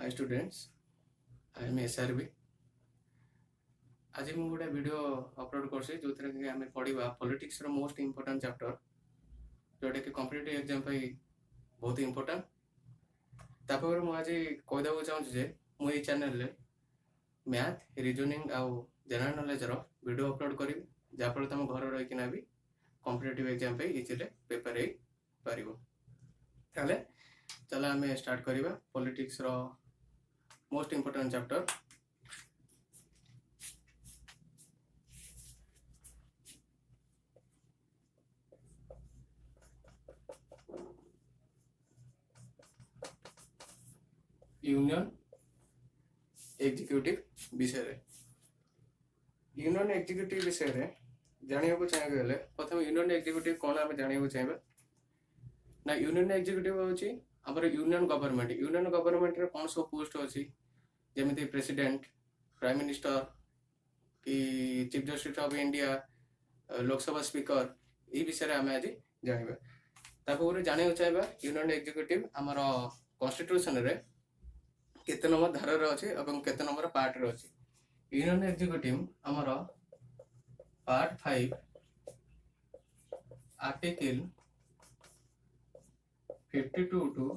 Hi students, I am SRB. आज मुझे गोटे वीडियो अपलोड करसी जो कि आम पढ़ा पॉलिटिक्स रो मोस्ट इंपोर्टेंट चैप्टर जोटा कि कॉम्पिटिटिव एग्जाम बहुत इंपोर्टेंट। तापर मुझे आज कहीदेक चाहूँगी मुझे चैनल मैथ रीजनिंग आउ जनरल नॉलेज रो वीडियो अपलोड करी जहाँफल तुम घर रहीकिना भी कॉम्पिटिटिव एग्जाम इजिली प्रिपेयर हो पार। चलो आम स्टार्ट करवा पॉलिटिक्स रो most important chapter. Union executive विषय यूनियन एग्जीक्यूटिव विषय जाना चाहिए प्रथम यूनियन एग्जीक्यूटिव कौन आम जाना चाहिए ना यूनियन एग्जीक्यूटिव होची हमर यूनियन गवर्नमेंट रे कौन सब पोस्ट अच्छी जमी प्रेसिडेंट प्राइम मिनिस्टर कि chief justice of India Lok Sabha speaker ये विषय आम आज जाना। तापर जाना चाहिए यूनियन एग्जीक्यूटिव आमर कॉन्स्टिट्यूशन रे केते नंबर धारा रे अछि एवं केते नंबर पार्ट रे अछि। यूनियन एग्जीक्यूटिव आमर पार्ट 5 आर्टिकल 52 टू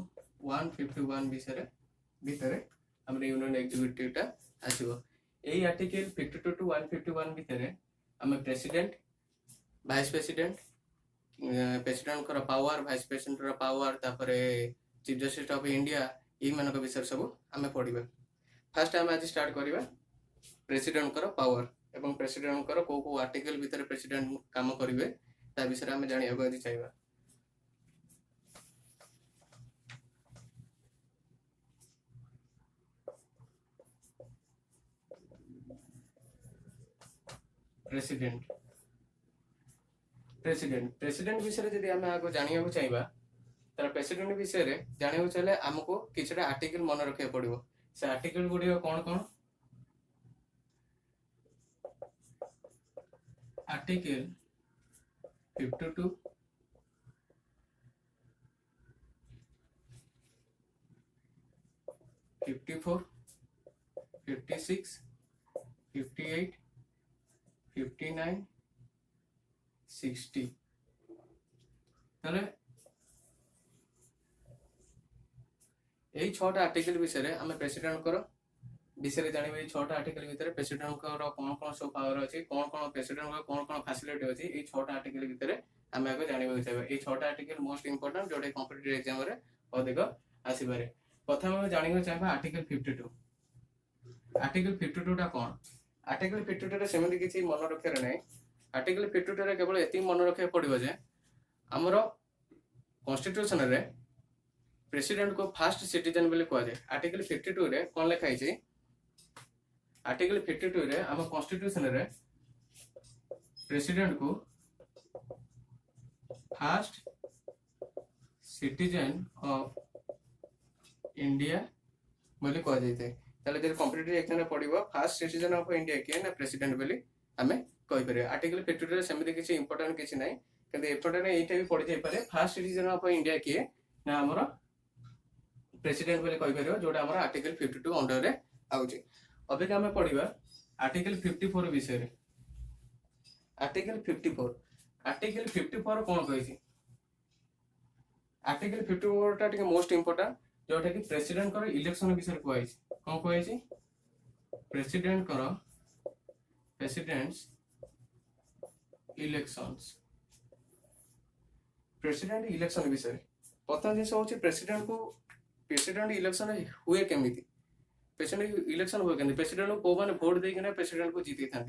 151 विषय भितर आम यूनियन एग्जीक्यूटिव टा आसीबो। एई आर्टिकल 52 टू 151 भितर आम प्रेसिडेंट वाइस प्रेसिडेंट प्रेसिडेंट कर पावर वाइस प्रेसिडेंट रो पावर तापर चीफ जस्टिस ऑफ इंडिया ये मानक विषय सब आम पढ़ा। फास्ट आम आज स्टार्ट करवा प्रेसिडेंट कर पावर एवं प्रेसिडेंट कर को आर्टिकल भितर प्रेसिडेंट काम करेंगे ता विषय आम जाना आज चाहिए। प्रेसिडेंट प्रेसिडेंट प्रेसिडेंट विषय जब आम आगे जाना चाहिए तर प्रेसिडेंट विषय जाना चाहिए आमको किसी आर्टिकल मन रखा पड़ो। से आर्टिकल गुड़िक कौन कौन आर्टिकल 52 54 56 58 59 60 यही 6टा आर्टिकल विषय आम प्रेसिडेंट कर विषय जाना। ये 6टा आर्टिकल भितर प्रेसिडेंट कौन कौन सब पावर अच्छी कौन कौन प्रेसिडेंट कौन कौन फैसिलिटी अच्छी ये 6टा आर्टिकल भितर आम आगे जाना चाहिए। ये 6टा आर्टिकल मोस्ट इंपोर्टेंट जोटा कॉम्पिटिटिव एग्जाम रे अधिक आसीपारे। प्रथम आम जाना चाहिए आर्टिकल 52। आर्टिकल 52 टा कौन आर्टिकल 52 रे सेमती किसी मन रखार ना। आर्टिकल 52 रे केवल एति मन रखा पड़ो जे आमर कॉन्स्टिट्यूशन रे प्रेसिडेंट को फर्स्ट सिटीजन बोली कह जाए। आर्टिकल 52 रे कौन लिखाई छै आर्टिकल 52 रे आम कॉन्स्टिट्यूशन रे प्रेसिडेंट को फर्स्ट सिटीजन ऑफ इंडिया बोली कह जाए। ताले जब कॉम्पिटिटिव एग्जाम रे पड़िबो फर्स्ट सिटीजन ऑफ इंडिया के ना प्रेसिडेंट बोली आमे कहि परिबा। आर्टिकल 52 रे सेमति किछि इंपोर्टेंट किछि नै किंतु एपटे ने एटा भी पढि जाय पारे फर्स्ट सिटीजन ऑफ इंडिया के ना हमर प्रेसिडेंट बोली कहि परिबो जोटा हमर आर्टिकल 52 अंडर रे आउछि। अबे आमे पढिबा आर्टिकल 54 विषय रे। आर्टिकल 54 कोन कहि छी आर्टिकल 54 टा टिके मोस्ट इंपोर्टेंट जोटा कि प्रेसिडेंट कर इलेक्शन विषय कहै छी। कोन कहै छी प्रेसिडेंट कर प्रेसिडेंट्स इलेक्शंस प्रेसिडेंट इलेक्शन विषय प्रथम जिन हूँ प्रेसिडेंट इलेक्शन हुए केमी प्रेसिडेंट इलेक्शन हुए केमी प्रेसिडेंट को कौ मैंने भोट देना प्रेसिडेंट को जीती था।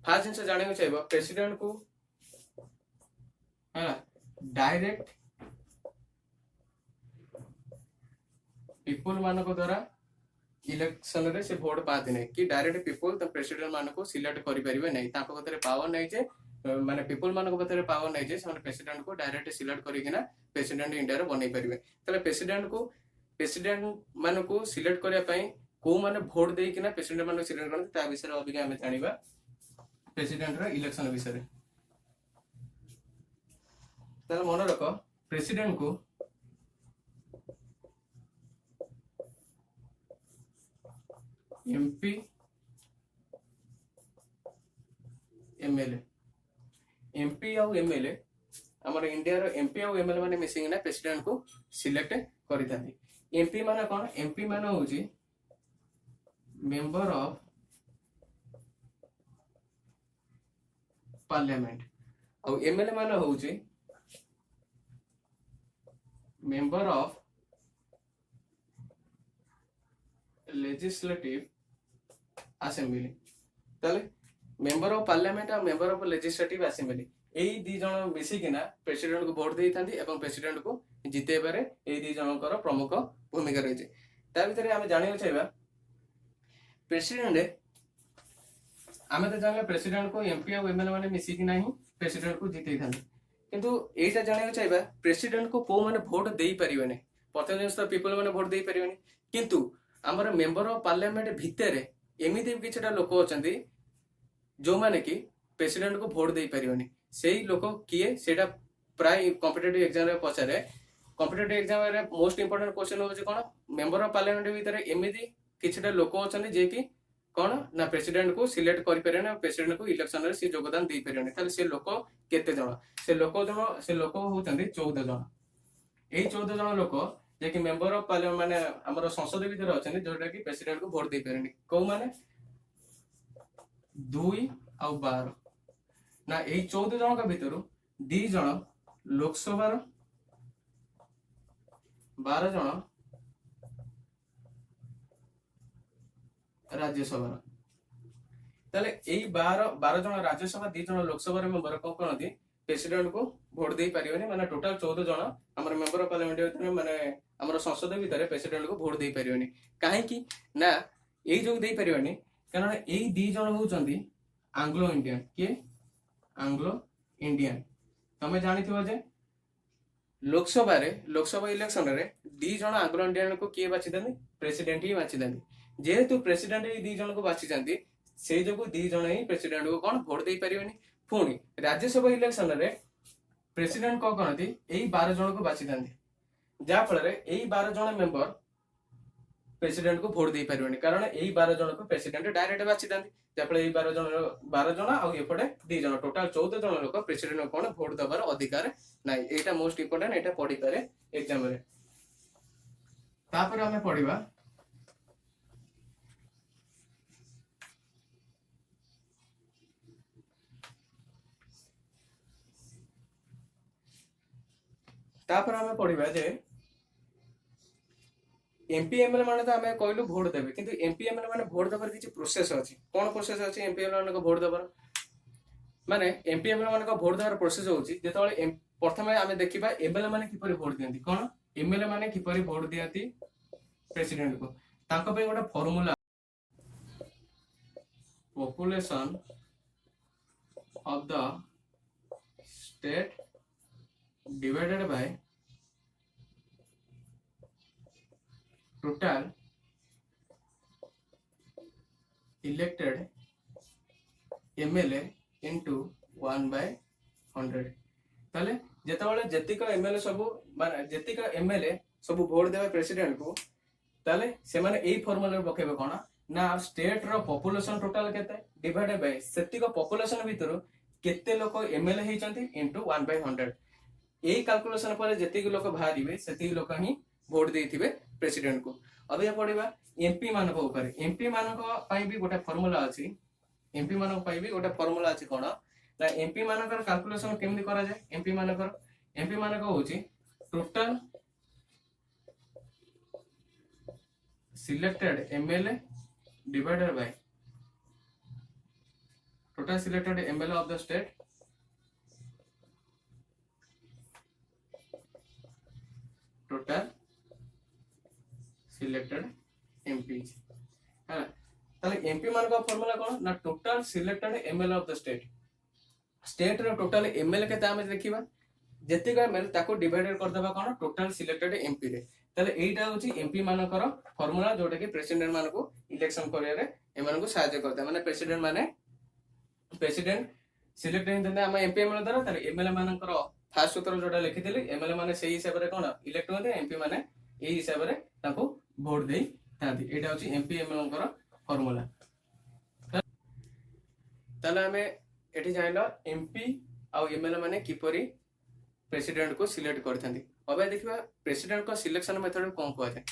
फास्ट जिन जाना चाहिए प्रेसिडेंट को है डायरेक्ट पीपल मान द्वारा इलेक्शन रे से भोट पाते नहीं कि डायरेक्ट पीपल तो प्रेसिडेंट मान को सिलेक्ट करें नहीं पावर नहीं जे माने पीपल मान पावर नहीं जे प्रेसिडेंट को डायरेक्ट सिलेक्ट करना प्रेसिडेंट इंडिया रे बनै परिबे। तले प्रेसिडेंट मान को सिलेक्ट करने को माने भोट देकिना प्रेसिडेंट मान सिलेक्ट करते ता विषय अभी आम जाना प्रेसिडेंट रो इलेक्शन विषय। मन रख प्रेसिडेंट को एमपी एमएलए एमपी आउ एमएलए आमर इंडिया रो एमपी आउ एमएलए माने मिसिंग ना प्रेसिडेंट को सिलेक्ट करिथांती एमपी माने कोन एमपी माने होची मेंबर ऑफ पार्लियामेंट आउ एमएलए माने होची मेंबर ऑफ लेजिस्लेटिव असेंबली ताले मेंबर ऑफ पार्लियामेंट और मेंबर ऑफ लेजिस्लेटिव असेंबली एई दी जण मिसिकिना प्रेसिडेंट को वोट देइथांती एवं प्रेसिडेंट को जितेबारे एई दी जनकर प्रमुख भूमिका रहिছে ता भितर आमे जानियो चाहिबा प्रेसिडेंट आमे तो जानले प्रेसिडेंट को एमपी और एमएलए माने मिसिकी नाही प्रेसिडेंट को जितेइथांती किंतु एटा जानियो चाहिबा प्रेसिडेंट को को माने वोट देई परिबेने प्रथम जिनिस तो पीपल माने वोट देई परिबेने किंतु आमर मेंबर ऑफ पार्लियामेंट भितर एमिति किछटा लोक अछंती जो माने कि प्रेसिडेंट को वोट देई परिबेने सेही लोक किए सेटा प्राय कॉम्पिटिटिव एग्जाम रे पछारे कॉम्पिटिटिव एग्जाम रे मोस्ट इंपोर्टेंट क्वेश्चन होचे कोन मेंबर ऑफ पार्लियामेंट भितर एमिति किछटा लोक अछंती जे कि कोन ना प्रेसिडेंट को सिलेक्ट करि परिबेने प्रेसिडेंट को इलेक्शन रे से योगदान देई परिबेने ताले से लोक केते जण से लोक होचंती 14 जण एई 14 जण लोक जे कि मेंबर ऑफ पार्लियामेंट माने हमर संसद भितर अछंती जोटा कि प्रेसिडेंट को वोट देई परिबेने को माने 2 और 12 ना एई 14 जण का भितरु 2 जण लोकसभा 12 जण राज्यसभा ताले एई 12 जण राज्यसभा 2 जण लोकसभा मेंबर को कोनती प्रेसिडेंट को वोट देई परिबेनी माने टोटल 14 जण हमर मेंबर ऑफ पार्लियामेंट भितर माने हमर संसद भितर प्रेसिडेंट को वोट देई परिबेनी काहे कि ना एई जो देई परिबेनी कारण एई 2 जण होचंती एंग्लो इंडियन के एंग्लो इंडियन तमे जानिथिबो जे लोकसभा इलेक्शन रे 2 जण एंग्लो इंडियन को किए बाछि दनी प्रेसिडेंट ही बाछि दनी जेहेतु प्रेसिडेंट एई 2 जण को बाछि जानती से जो 2 जण ही प्रेसिडेंट को कोन वोट देई परिबेनी पुणी राज्यसभा इलेक्शन रे प्रेसिडेंट को कोनती एई 12 जण को बाछि दनी जा फल रे एई 12 जण मेंबर प्रेसिडेंट को वोट देई परिबेनी कारण एई 12 जण को प्रेसिडेंट डायरेक्ट बाछि दनी जा फल एई 12 जण आ एपटे 2 जण टोटल 14 जण लोक प्रेसिडेंट को कोन वोट दबार अधिकार नाही एटा मोस्ट इंपोर्टेंट एटा पढी पारे एग्जाम रे तापर हमें पढिबा तापर हमें पढिबा जे एमपी एमएलए माने तो हमें कहलु वोट देबे किंतु एमपी एमएलए माने वोट दबार किछि प्रोसेस अछि कोन प्रोसेस अछि एमपी एमएलए माने को वोट दबार माने एमपी एमएलए माने को वोट दबार प्रोसेस होछि जेतबेले प्रथमे हमें देखिबा एमएलए माने किपरि वोट दियंती कोन एमएलए माने किपरि वोट दियंती प्रेसिडेंट को तांको पे गोटा formula population of the state divided by total elected MLA into 1/100 ताले जेतबेले जेतिक एमएलए सब माने जेतिक एमएलए सब वोट देबे प्रेसिडेंट को ताले से माने एई फार्मूला रे पकेबे कोन ना स्टेट रो पॉपुलेशन टोटल केते डिवाइडेड बाय सेतिक पॉपुलेशन भितर केते लोक एमएलए हेचंती इनटू 1/100 एई कैलकुलेशन पर जेतिक लोक बाहरिबे सेतिक लोक ही वोट देथिबे प्रेसिडेंट को अब या पढिबा एमपी मानको ऊपर एमपी मानको पई भी गोटे फार्मूला अछि एमपी मानको पई भी गोटे फार्मूला अछि कोन ना एमपी मानकर कैलकुलेशन केमि करा जाय एमपी मानको होची total selected MLA divided by total selected MLA of the state total selected MPs है ताले एमपी मान का फार्मूला कोन ना total selected MLA of the state रो टोटल एमएलए केता हम देखिबा जेतिक एमएलए ताको डिवाइडेड कर देबा कोन टोटल सिलेक्टेड एमपी रे ताले एटा होची एमपी मानकर फार्मूला जोटा कि प्रेसिडेंट मान को इलेक्शन करिया रे एमान को सहायता करता माने प्रेसिडेंट सिलेक्ट हेते हम एमपी एमएलए द्वारा ताले एमएलए मानकर फास्ट सूत्र जोटा लिखिथिली एमएलए माने सेही हिसाब रे कोन इलेक्ट होते एमपी माने एही हिसाब रे ताको वोट देई थांती एटा होची एमपी एमएलए कर फॉर्मूला ताले हमें एठी जानिलो एमपी आ एमएलए माने किपरि प्रेसिडेंट को सिलेक्ट करथांती। अब देखिबा प्रेसिडेंट को सिलेक्शन मेथड कोन कहै जाय।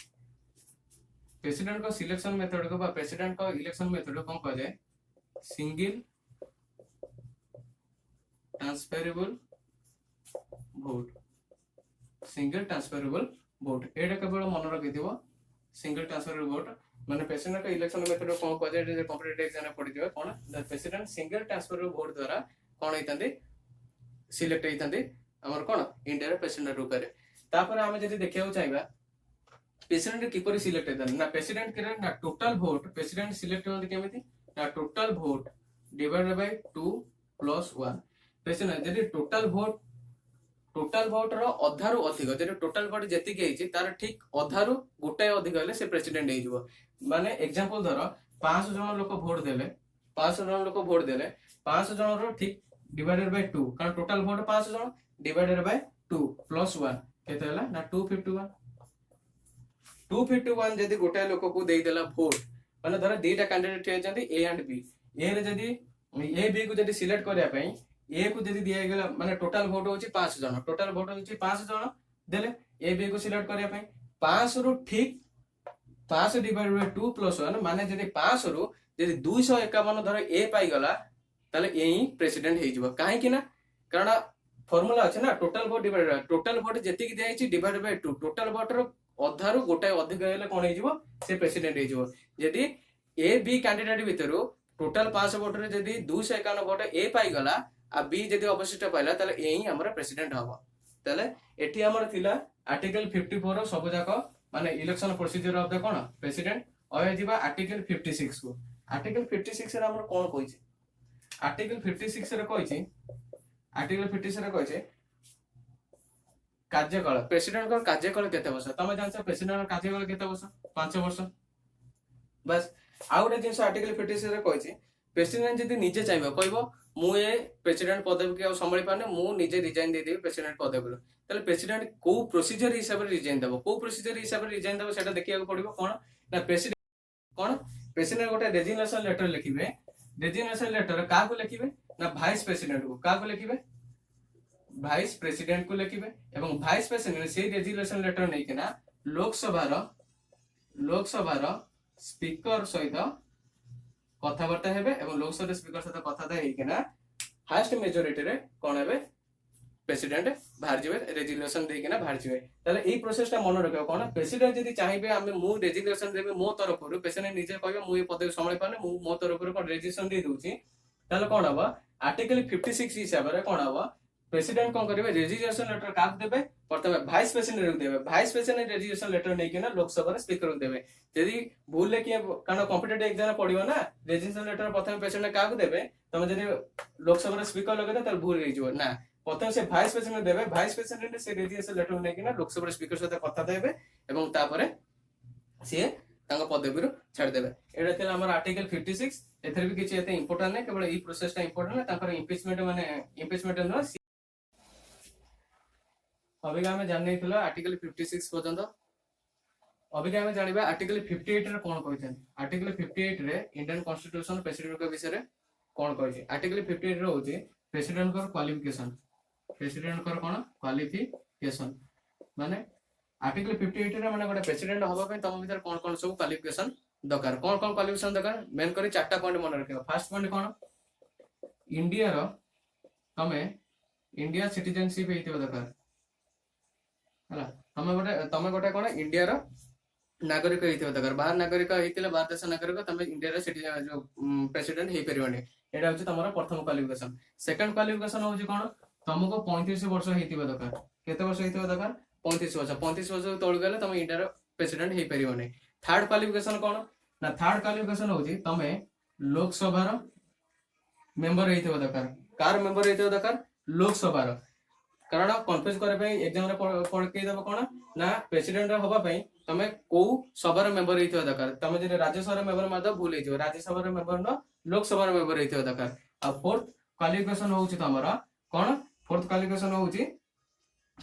प्रेसिडेंट को सिलेक्शन मेथड को बा प्रेसिडेंट को इलेक्शन मेथड को कोन कहै जाय single transferable vote. Single transferable vote एटा केवल मन रखिथिबो सिंगल ट्रांसफरेबल वोट माने प्रेसिडेंट का इलेक्शन मेथड कोन कहै जाय जे कॉम्पिटिटिव एग्जाम में पड़ी जाय कोन the president single transferable vote द्वारा कोन हेतंदी सिलेक्ट हेतंदी हमर कोन इंडिया रे प्रेसिडेंट रूप रे। तापर हम जदी देखियो चाहिबा प्रेसिडेंट किपरि सिलेक्ट हेतन ना प्रेसिडेंट करे ना टोटल वोट प्रेसिडेंट सिलेक्ट होती केमिति ना total vote divided by 2 + 1 president जदी टोटल वोट रो अधारु अधिक जदी टोटल वोट जेति के हिची तार ठीक अधारु गोटे अधिक हेले से प्रेसिडेंट हे जिवो। माने एग्जांपल धरो 500 जन लोक वोट देले 500 जन लोक वोट देले 500 जन रो ठीक डिवाइडेड बाय 2 कारण टोटल वोट 500 जन डिवाइडेड बाय 2 + 1 केते हला ना 251 251 जदी गोटे लोक को देई देला वोट माने धर दीटा कैंडिडेट हे जंती ए एंड बी ए रे जदी ए बी को जदी सिलेक्ट करिया पई ए को जदी दिया गेला माने टोटल वोट होची 500 जन टोटल वोट होची 500 जन देले ए बी को सिलेक्ट करिया पई 500 रु ठीक 500 डिवाइडेड बाय 2 + 1 माने जदी 500 रु जदी 251 धर ए पाई गला ताले ए ही प्रेसिडेंट हे जिवो काहे कि ना कारण फार्मूला अछि ना total vote divided total vote जेति कि दियाइछि डिवाइडेड बाय 2 टोटल वोट रो अधारु गोटे अधिक हेले कोन हे जिवो से प्रेसिडेंट हे जिवो। जदी ए बी कैंडिडेट भितरु टोटल 500 वोट रे जदी 251 वोट ए पाई गला आ बी जदी अवशिष्ट पाइला ताले ए ही हमर प्रेसिडेंट हबो। ताले एठी हमर थिला आर्टिकल 54 रो सब जाक माने election procedure of the cone president अय जिबा आर्टिकल 56 को। आर्टिकल 56 रे हमर कोन कहिछि आर्टिकल 56 रे कहिछि आर्टिकल 56 रे कहिछि कार्यकाल प्रेसिडेंट को कार्यकाल केते वर्ष तमे जानछ प्रेसिडेंट कार्यकाल केते वर्ष 5 वर्ष बस। आ गोटे जिंस आर्टिकल 56 रे कहिछि प्रेसिडेंट जदी निजे चाहिबो कहबो मु ए प्रेसिडेंट पदवी के संभाली पाने मु निजे रिजाइन दे देबी प्रेसिडेंट पदवी ताले प्रेसिडेंट को प्रोसीजर हिसाब रे रिजाइन देबो को प्रोसीजर हिसाब रे रिजाइन देबो सेटा देखिया पड़िबो कोन ना प्रेसिडेंट गोटे रेजिग्नेशन लेटर लिखिबे रेजिग्नेशन लेटर का को लिखिबे ना वाइस प्रेसिडेंट को का को लिखिबे वाइस प्रेसिडेंट को लिखिबे एवं वाइस प्रेसिडेंट से रेजिग्नेशन लेटर नै कि ना लोकसभा रो स्पीकर सहित कथबार्ता हेबे एवं लोकसभा स्पीकर सहित कथबार्ता हे कि ना हाईएस्ट मेजॉरिटी रे कोन हेबे प्रेसिडेंट बाहर जिवे रेजिग्नेशन दे कि ना बाहर जिवे। ताले एई प्रोसेस ता मन रखियो कोन प्रेसिडेंट जदी चाहिबे हम मु रेजिग्नेशन देबे मो तरफ रु प्रेसिडेंट निजे कहबे मु ए पदवी संभाली पाने मु मो तरफ रु कोन रेजिग्नेशन दे दोछि ताले कोन हबो आर्टिकल 56 हिसाब रे कोन हबो प्रेसिडेंट कोन करिवे रेजिग्नेशन लेटर का देबे प्रथमे वाइस प्रेसिडेंट रो देबे वाइस प्रेसिडेंट रेजिग्नेशन लेटर नै कि ना लोकसभा रे स्पीकर रो देबे जदी भूल ले कि कारण कॉम्पिटिटिव एग्जाम पड़िबो ना रेजिग्नेशन लेटर प्रथमे प्रेसिडेंट का देबे तमे जदी लोकसभा रे स्पीकर लगे त भूल गई जो ना प्रथमे से वाइस प्रेसिडेंट देबे वाइस प्रेसिडेंट से रेजिग्नेशन लेटर नै कि ना लोकसभा रे स्पीकर सहित कथा देबे एवं तापरे से तांगा पदवी रो छाड़ देबे। एटा थिला हमर आर्टिकल 56 एथरे भी किछि एते इंपोर्टेंट नै केवल ई प्रोसेस ता इंपोर्टेंट नै तांकर इंपीचमेंट माने इंपीचमेंट न अभी हमें जान आर्टिकल 56 पर्यंत अभी हमें जानबा आर्टिकल 58 रे कोन कहैछन आर्टिकल 58 रे इंडियन कॉन्स्टिट्यूशन प्रेसिडेंट के विषय रे कोन कहैछि आर्टिकल 58 रे होछि प्रेसिडेंट कर क्वालिफिकेशन प्रेसिडेंट कर कोन क्वालिफिकेशन माने आर्टिकल 58 रे माने गोटे प्रेसिडेंट होबा पे तम भीतर कोन कोन सब क्वालिफिकेशन दरकार कोन क्वालिफिकेशन दरकार मेन करी चारटा पॉइंट मन रखियो। फर्स्ट पॉइंट कोन इंडिया रो तमे इंडिया सिटीजनशिप हेतिबो दरकार हला तमे गोटे कोन इंडिया रो नागरिक हेतिबो दरकार बाहर नागरिक हेतिले बाहर देश नागरिक तमे इंडिया रो सिटीजन जो प्रेसिडेंट हे परिवने एटा होछि तमरा प्रथम क्वालिफिकेशन। सेकंड क्वालिफिकेशन होछि कोन तुमको 35 वर्ष हेतिबो दरकार केते वर्ष हेतिबो दरकार 35 वर्ष तळ गेले तमे इंडिया रो प्रेसिडेंट हे परिवने। थर्ड क्वालिफिकेशन कोन ना थर्ड क्वालिफिकेशन होछि तमे लोकसभा रो मेंबर हेतिबो दरकार कार मेंबर हेतिबो दरकार लोकसभा रो कारण कन्फ्यूज करे पे एग्जाम रे पढ़ के देबो कोन ना प्रेसिडेंट होबा पे तमे को सभा रे मेंबर हेतिबो दरकार तमे जे राज्यसभा रे मेंबर माद भूल हे जो राज्यसभा रे मेंबर न लोकसभा रे मेंबर हेतिबो दरकार। आ फोर्थ क्वालिफिकेशन होउछि तमरा कोन फोर्थ क्वालिफिकेशन होउछि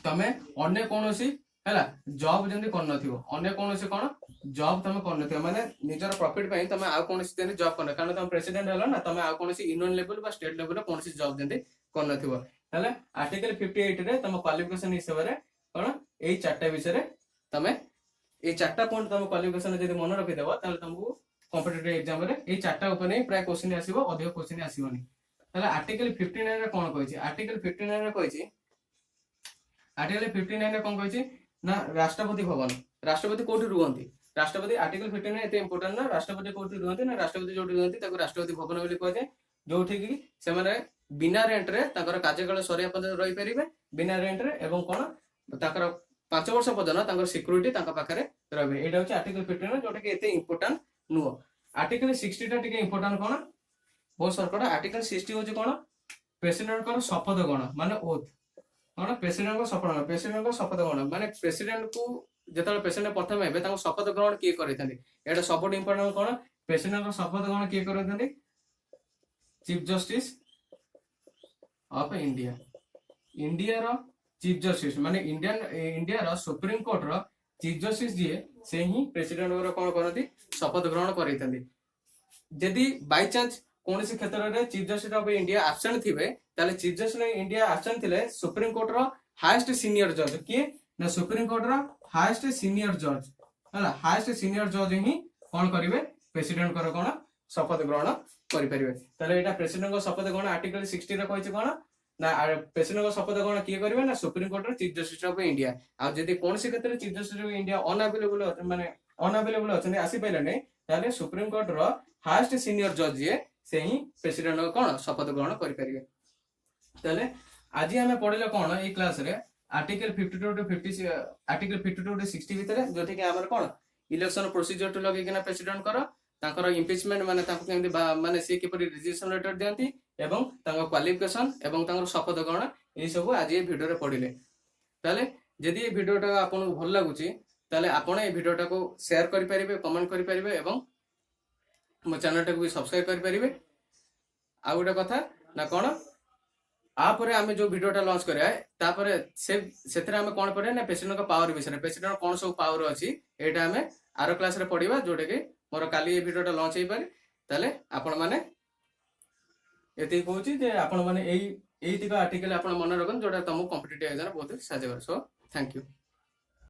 तमे अन्य कोनोसी ହେଲା ଜବ୍ ଯେମିତି କରିନଥିବ ଅନ୍ୟ କୌଣସି କଣ ଜବ୍ ତମେ କରିନଥିବ ମାନେ ନିଜର ପ୍ରଫିଟ୍ ପାଇଁ ତମେ ଆଉ କୌଣସି ଯେମିତି ଜବ୍ କରିନ କାରଣ ତମେ ପ୍ରେସିଡେଣ୍ଟ ହେଲ ନା ତମେ ଆଉ କୌଣସି ୟୁନିୟନ ଲେଭେଲ ବା ଷ୍ଟେଟ୍ ଲେଭେଲର କୌଣସି ଜବ୍ ଯେମିତି କରିନଥିବ ତାହେଲେ ଆର୍ଟିକଲ 58 ରେ ତମ କ୍ୱାଲିଫିକେସନ ହିସାବରେ କଣ ଏଇ ଚାରିଟା ବିଷୟରେ ତମେ ଏଇ ଚାରିଟା ପଏଣ୍ଟ ତମ କ୍ୱାଲିଫିକେସନ ଯଦି ମନେ ରଖିଦେବ ତାହେଲେ ତମକୁ କମ୍ପିଟିଟିଭ ଏକ୍ସାମ ରେ ଏଇ ଚାରିଟା ଉପରେ ହିଁ ପ୍ରାୟ क्वेश्चन ଆସିବ ଅଧିକ क्वेश्चन ଆସିବନି ତାହେଲେ ଆର୍ଟିକଲ 59 ରେ କଣ କହିଛି ଆର୍ଟିକଲ 59 ରେ କହିଛି आर्टिकल 59 रे कौन कहिछि ना राष्ट्रपति भवन राष्ट्रपति कोठी रुहंती राष्ट्रपति आर्टिकल 59 एते इंपोर्टेंट ना राष्ट्रपति कोठी रुहंती ना राष्ट्रपति जोठी रुहंती ताको राष्ट्रपति भवन बोली कहै छै जोठी कि से माने बिना रेंट रे ताकर कार्यकाल सरिया पर्यंत रहि परिबे बिना रेंट रे एवं कोन ताकर 5 वर्ष पर्यंत ताकर सिक्युरिटी ताका पाखरे रहबे एटा होछि आर्टिकल 59 जोटा कि एते इंपोर्टेंट नुओ आर्टिकल 60 टा टिके इंपोर्टेंट कोन बहुत सरकटा आर्टिकल 60 होछि कोन प्रेसिडेंट को शपथ ग्रहण माने ओथ कौन प्रेसिडेंट को शपथ ग्रहण माने प्रेसिडेंट को जेतले प्रेसिडेंट प्रथम हेबे ताको शपथ ग्रहण किए करैथांती एटा सबट इंपोर्टेंट कोन प्रेसिडेंट को शपथ ग्रहण किए करैथांती chief justice of India India रो चीफ जस्टिस माने इंडिया रो सुप्रीम कोर्ट रो चीफ जस्टिस जे से ही प्रेसिडेंट रो कोन करथि शपथ ग्रहण करैथांती यदि बाय चांस कौन सी क्षेत्र में chief justice of India absent थिबे ताले चीफ जस्टिस इंडिया एब्सेंट थिले सुप्रीम कोर्ट रो हाईएस्ट सीनियर जज किए ना सुप्रीम कोर्ट रो हाईएस्ट सीनियर जज हला हाईएस्ट सीनियर जज ही कोन करिवे प्रेसिडेंट को कोन शपथ ग्रहण करि परिवे ताले एटा प्रेसिडेंट को शपथ ग्रहण आर्टिकल 60 रे कहै छै कोन ना प्रेसिडेंट को शपथ ग्रहण किए करिवे ना सुप्रीम कोर्ट रो चीफ जस्टिस ऑफ इंडिया आ जदी कोन सी क्षेत्र chief justice of India unavailable अछन आसी पाइले नै ताले सुप्रीम कोर्ट रो हाईएस्ट सीनियर जज जे से ही प्रेसिडेंट कौन शपथ ग्रहण करेंगे ताले आज आम पढ़ले कौन ये क्लास रे आर्टिकल 52 टू 50 आर्टिकल 52 टू 60 भितर जोठी कि हमर कौन इलेक्शन प्रोसीजर टू लगे किना प्रेसिडेंट करो तांकर इम्पीचमेंट माने तांको केमि माने से किपरि रेजिग्नेशन लेटर दियंती एवं तांको क्वालिफिकेशन एवं तांकर शपथ ग्रहण ए सब आज ये वीडियो रे पढ़िले ताले यदि ये वीडियोटा आपन भल लागुची ताले आपण ए वीडियोटा को शेयर करि परिबे कमेंट करि परिबे एवं मो चैनल टाको भी सब्सक्राइब करि परिबे आ गोटे कथा ना कौन आपरे आमे जो वीडियोटा लॉन्च करिया तापरे सेथरे आमे कोन पढे ना प्रेसिडेंट का पावर विषय प्रेसिडेंट कोन सब पावर अछि एटा आमे आरो क्लास रे पढिबा जोटे के मोर काली ए वीडियोटा लॉन्च हेइ पारे ताले आपण माने एते कहूची जे आपण माने एई तिका आर्टिकल आपण मन रखन जोटा तुम कॉम्पिटिटिव एग्जाम बहुत साहाय्य कर सो थैंक यू।